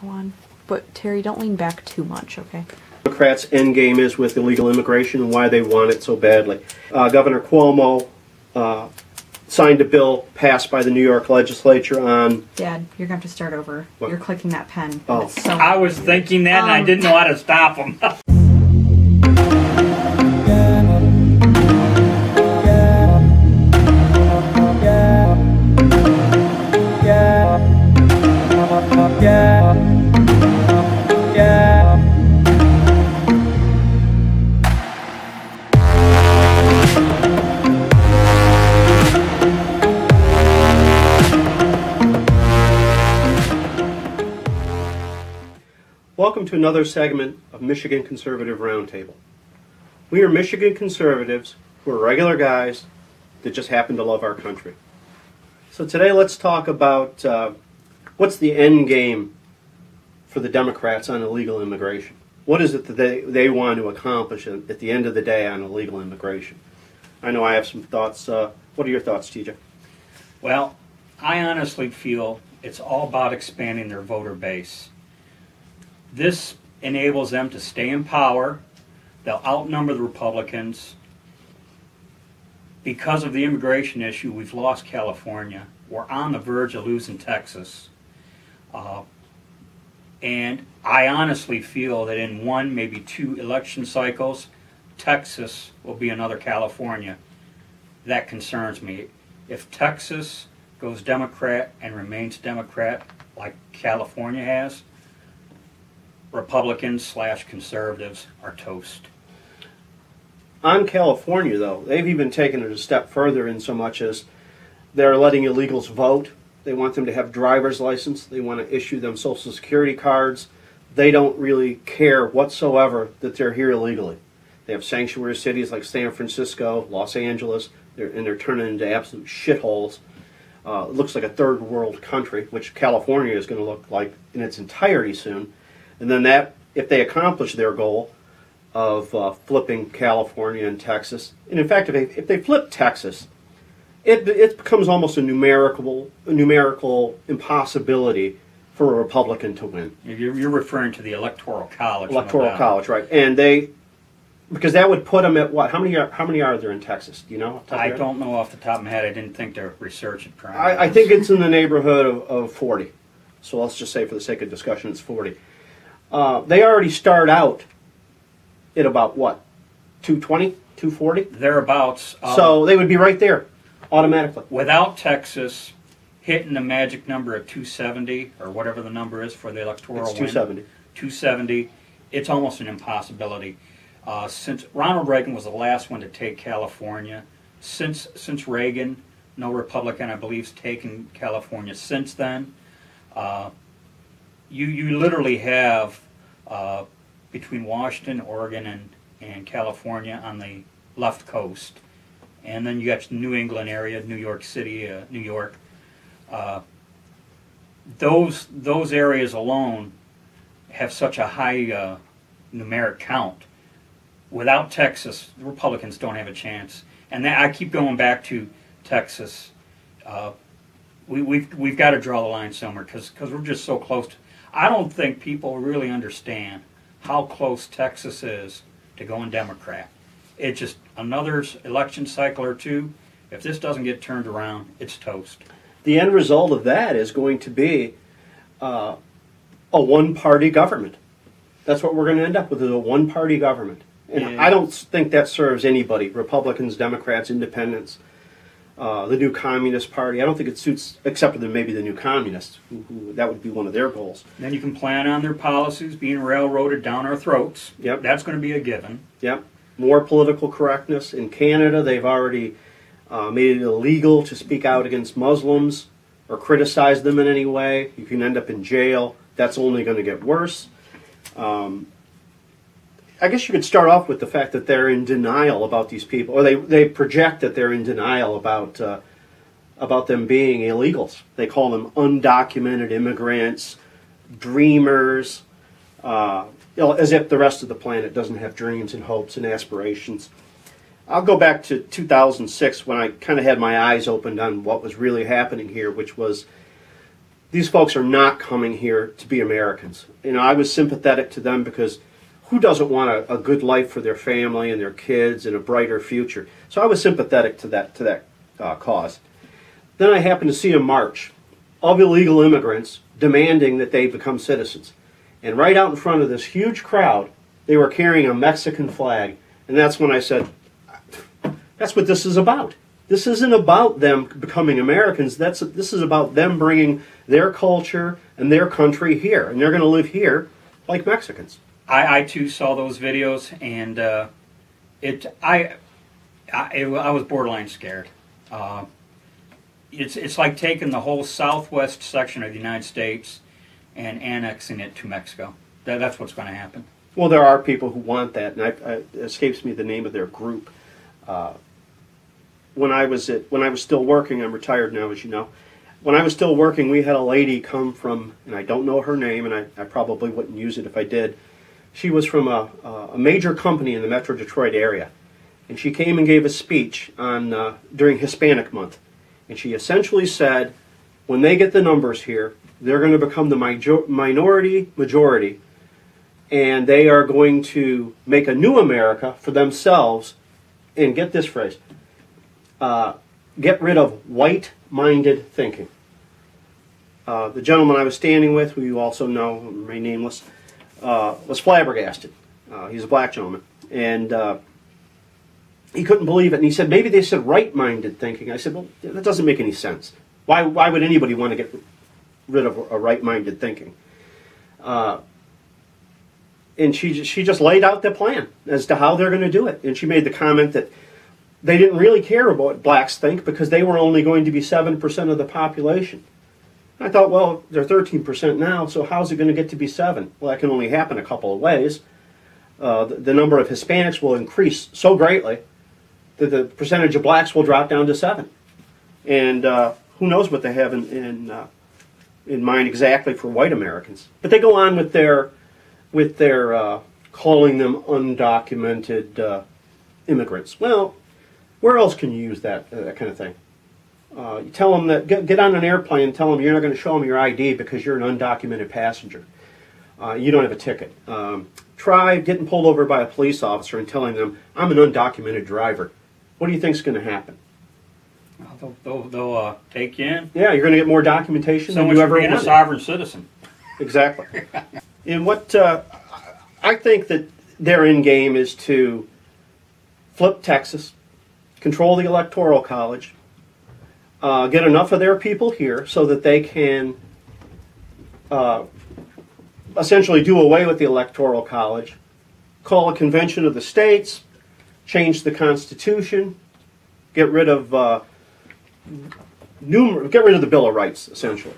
go on. But Terry, don't lean back too much, okay? Democrats' end game is with illegal immigration and why they want it so badly. Governor Cuomo signed a bill passed by the New York legislature on... Dad, you're going to have to start over. What? You're clicking that pen. Oh. So... I was thinking that and I didn't know how to stop him. Welcome to another segment of Michigan Conservative Roundtable. We are Michigan conservatives who are regular guys that just happen to love our country. So today let's talk about what's the end game for the Democrats on illegal immigration. What is it that they want to accomplish at the end of the day on illegal immigration? I know I have some thoughts. What are your thoughts, TJ? Well, I honestly feel it's all about expanding their voter base. This enables them to stay in power. They'll outnumber the Republicans. Because of the immigration issue, we've lost California. We're on the verge of losing Texas. And I honestly feel that in one, maybe two election cycles, Texas will be another California. That concerns me. If Texas goes Democrat and remains Democrat like California has, Republicans/conservatives are toast. On California, though, they've even taken it a step further in so much as they're letting illegals vote. They want them to have driver's license. They want to issue them Social Security cards. They don't really care whatsoever that they're here illegally. They have sanctuary cities like San Francisco, Los Angeles, and they're turning into absolute shitholes. It looks like a third world country, which California is going to look like in its entirety soon. And then that, if they accomplish their goal of flipping California and Texas, and in fact, if they flip Texas, it becomes almost a numerical impossibility for a Republican to win. You're referring to the Electoral College. Electoral College, right? And because that would put them at what? How many are there in Texas? Do you know? I don't know off the top of my head. I didn't think to research it. I think it's in the neighborhood of 40. So let's just say, for the sake of discussion, it's 40. They already start out at about, what, 220, 240? Thereabouts. So they would be right there, automatically. Without Texas hitting the magic number of 270, or whatever the number is for the electoral It's 270. 270, it's almost an impossibility. Since Ronald Reagan was the last one to take California, since Reagan, no Republican, I believe, has taken California since then. You literally have between Washington, Oregon, and California on the left coast, and then you got the New England area, New York City, New York. Those areas alone have such a high numeric count. Without Texas, the Republicans don't have a chance. And I keep going back to Texas. We've got to draw the line somewhere because we're just so close to. I don't think people really understand how close Texas is to going Democrat. It's just another election cycle or two. If this doesn't get turned around, it's toast. The end result of that is going to be a one-party government. That's what we're going to end up with, is a one-party government. And I don't think that serves anybody, Republicans, Democrats, Independents, the new Communist Party. I don't think it suits, except for maybe the new Communists, who that would be one of their goals. Then you can plan on their policies being railroaded down our throats. Yep. That's going to be a given. Yep. More political correctness. In Canada, they've already made it illegal to speak out against Muslims or criticize them in any way. You can end up in jail. That's only going to get worse. I guess you could start off with the fact that they're in denial about these people, or they project that they're in denial about them being illegals. They call them undocumented immigrants, dreamers, as if the rest of the planet doesn't have dreams and hopes and aspirations. I'll go back to 2006 when I kind of had my eyes opened on what was really happening here, which was these folks are not coming here to be Americans. You know, I was sympathetic to them because who doesn't want a good life for their family and their kids and a brighter future? So I was sympathetic to that cause. Then I happened to see a march of illegal immigrants demanding that they become citizens. And right out in front of this huge crowd, they were carrying a Mexican flag. And that's when I said, that's what this is about. This isn't about them becoming Americans. This is about them bringing their culture and their country here. And they're going to live here like Mexicans. I too saw those videos, and I was borderline scared. It's like taking the whole southwest section of the United States and annexing it to Mexico. That's what's going to happen. Well, there are people who want that, and it escapes me the name of their group. When I was still working, I'm retired now, as you know. When I was still working, we had a lady come from, and I don't know her name, and I probably wouldn't use it if I did. She was from a major company in the Metro Detroit area, and she came and gave a speech on during Hispanic Month, and she essentially said, when they get the numbers here, they're going to become the minority majority, and they are going to make a new America for themselves. And get this phrase. Get rid of white-minded thinking. The gentleman I was standing with, who you also know, remain nameless, was flabbergasted. He's a black gentleman. And he couldn't believe it. And he said, maybe they said right-minded thinking. I said, well, that doesn't make any sense. Why would anybody want to get rid of a right-minded thinking? And she just laid out the plan as to how they're going to do it. And she made the comment that they didn't really care about what blacks think because they were only going to be 7% of the population. And I thought, well, they're 13% now, so how's it going to get to be 7? Well, that can only happen a couple of ways. The number of Hispanics will increase so greatly that the percentage of blacks will drop down to 7. And who knows what they have in mind exactly for white Americans. But they go on with their calling them undocumented immigrants. Well, where else can you use that kind of thing? You tell them that, get on an airplane and tell them you're not going to show them your ID because you're an undocumented passenger. You don't have a ticket. Try getting pulled over by a police officer and telling them, I'm an undocumented driver. What do you think is going to happen? They'll take you in. Yeah, you're going to get more documentation So than much you for ever being a wanted. sovereign citizen. Exactly. And what I think that their end game is to flip Texas, control the Electoral College, get enough of their people here so that they can essentially do away with the Electoral College, call a convention of the states, change the Constitution, get rid of the Bill of Rights, essentially.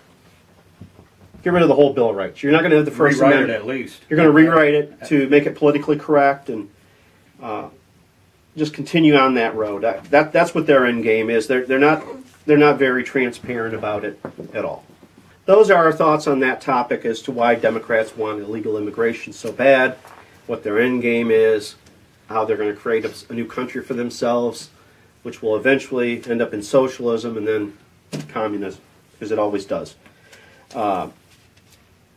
Get rid of the whole Bill of Rights. You're not going to have the First Rewrite Amendment. it at least. You're going to rewrite it to make it politically correct and just continue on that road. That's what their end game is. They're not very transparent about it at all. Those are our thoughts on that topic as to why Democrats want illegal immigration so bad, what their end game is, how they're going to create a new country for themselves, which will eventually end up in socialism and then communism, as it always does.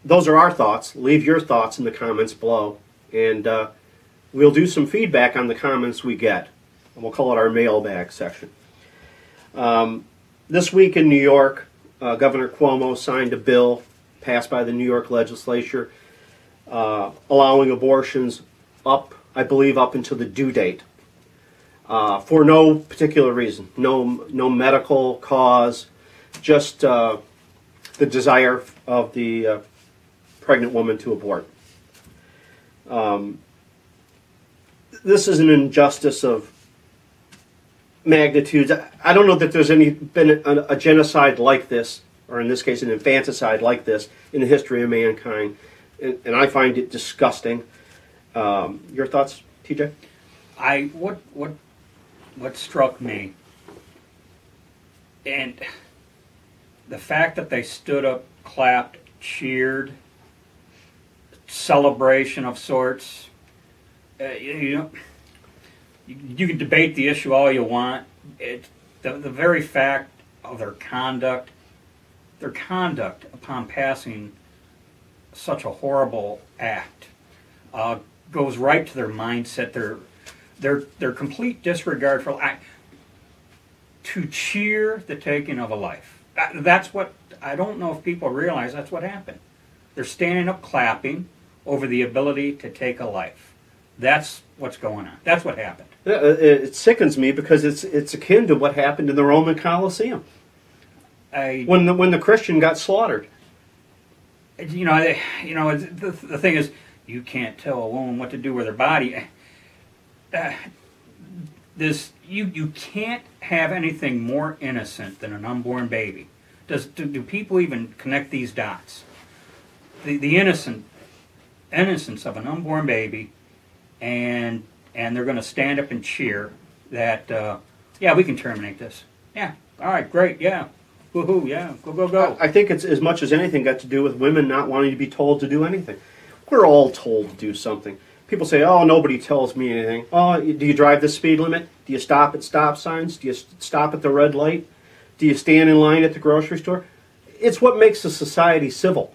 Those are our thoughts. Leave your thoughts in the comments below, and we'll do some feedback on the comments we get. And we'll call it our mailbag section. This week in New York, Governor Cuomo signed a bill passed by the New York legislature allowing abortions I believe up until the due date for no particular reason, no medical cause, just the desire of the pregnant woman to abort. This is an injustice of magnitudes. I don't know that there's been a genocide like this, or in this case an infanticide like this, in the history of mankind, and I find it disgusting. Your thoughts, TJ? What struck me, and the fact that they stood up, clapped, cheered, celebration of sorts. You can debate the issue all you want. The very fact of their conduct, their conduct upon passing such a horrible act goes right to their mindset, their complete disregard for to cheer the taking of a life. That's what, I don't know if people realize that's what happened. They're standing up clapping over the ability to take a life. That's what's going on. That's what happened. It sickens me because it's akin to what happened in the Roman Colosseum when the Christian got slaughtered. The thing is, you can't tell a woman what to do with her body. You can't have anything more innocent than an unborn baby. Do people even connect these dots? The innocence of an unborn baby, and they're going to stand up and cheer that, yeah, we can terminate this. Yeah, all right, great, yeah, woohoo, yeah, go, go, go. I think it's as much as anything got to do with women not wanting to be told to do anything. We're all told to do something. People say, oh, nobody tells me anything. Oh, do you drive the speed limit? Do you stop at stop signs? Do you stop at the red light? Do you stand in line at the grocery store? It's what makes a society civil.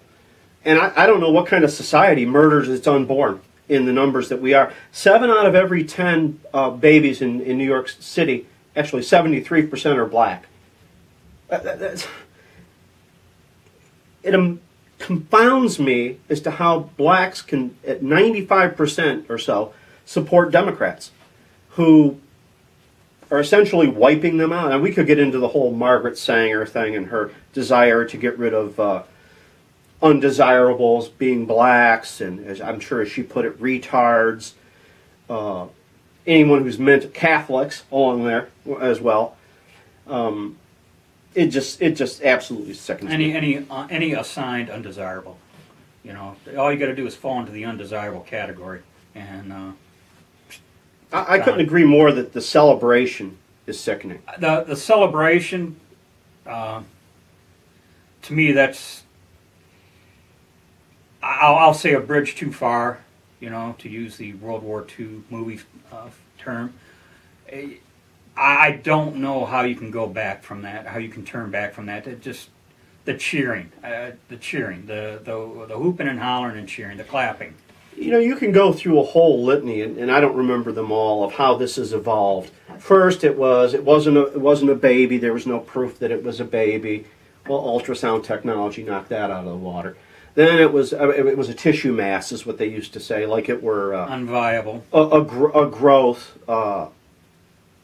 And I don't know what kind of society murders its unborn in the numbers that we are. 7 out of every 10 babies in New York City, actually 73% are black. It confounds me as to how blacks can, at 95% or so, support Democrats who are essentially wiping them out. And we could get into the whole Margaret Sanger thing and her desire to get rid of undesirables being blacks, and as I'm sure as she put it, retards, anyone who's meant Catholics along there as well. It just absolutely sickens me. Any assigned undesirable, all you got to do is fall into the undesirable category, and I couldn't agree more that the celebration is sickening. The celebration, to me, that's, I'll say a bridge too far, to use the World War II movie term. I don't know how you can go back from that, how you can turn back from that. It just, the cheering, the hooping and hollering and cheering, the clapping. You can go through a whole litany, and I don't remember them all, of how this has evolved. First, it wasn't a baby. There was no proof that it was a baby. Well, ultrasound technology knocked that out of the water. Then it was a tissue mass, is what they used to say, like it were unviable. A growth.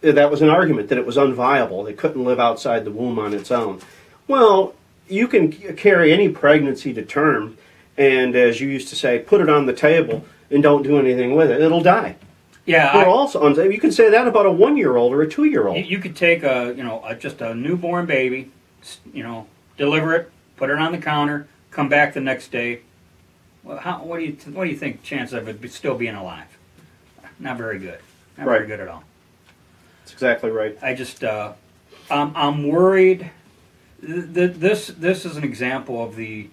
That was an argument that it was unviable. They couldn't live outside the womb on its own. Well, you can carry any pregnancy to term, and as you used to say, put it on the table and don't do anything with it. It'll die. Yeah, you can say that about a 1-year-old or a 2-year-old. You could take just a newborn baby, deliver it, put it on the counter, come back the next day. Well, what do you think chances of it still being alive? Not very good. Not very good at all. That's exactly right. I just I'm worried. This is an example of the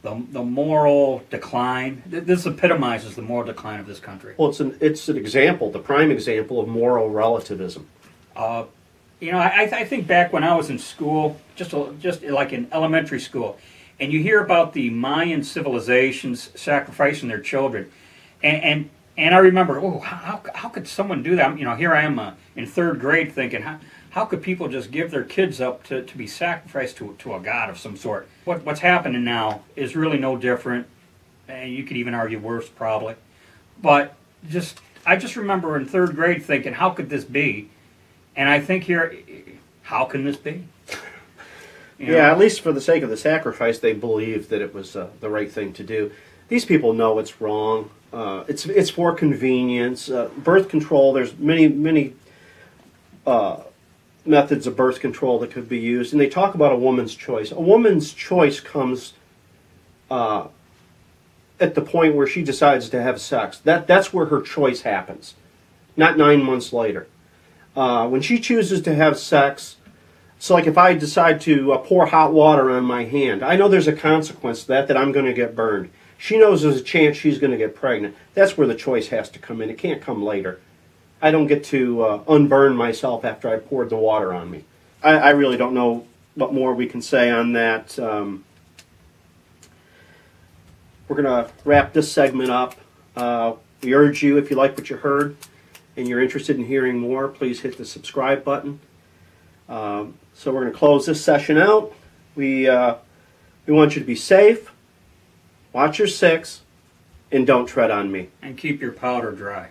moral decline. This epitomizes the moral decline of this country. Well, it's an example, the prime example of moral relativism. I think back when I was in school, just like in elementary school, and you hear about the Mayan civilizations sacrificing their children, and I remember, how could someone do that? Here I am in 3rd grade thinking, how could people just give their kids up to be sacrificed to a god of some sort? What's happening now is really no different, and you could even argue worse probably. But I just remember in 3rd grade thinking, how could this be? And I think here, how can this be? Yeah, at least for the sake of the sacrifice, they believed that it was the right thing to do. These people know it's wrong. It's for convenience. Birth control, there's many methods of birth control that could be used. And they talk about a woman's choice. A woman's choice comes at the point where she decides to have sex. That's where her choice happens, not 9 months later. When she chooses to have sex, so like if I decide to pour hot water on my hand, I know there's a consequence to that I'm going to get burned. She knows there's a chance she's going to get pregnant. That's where the choice has to come in. It can't come later. I don't get to unburn myself after I poured the water on me. I really don't know what more we can say on that. We're going to wrap this segment up. We urge you, if you like what you heard and you're interested in hearing more, please hit the subscribe button. So we're going to close this session out. We want you to be safe, watch your six, and don't tread on me. And keep your powder dry.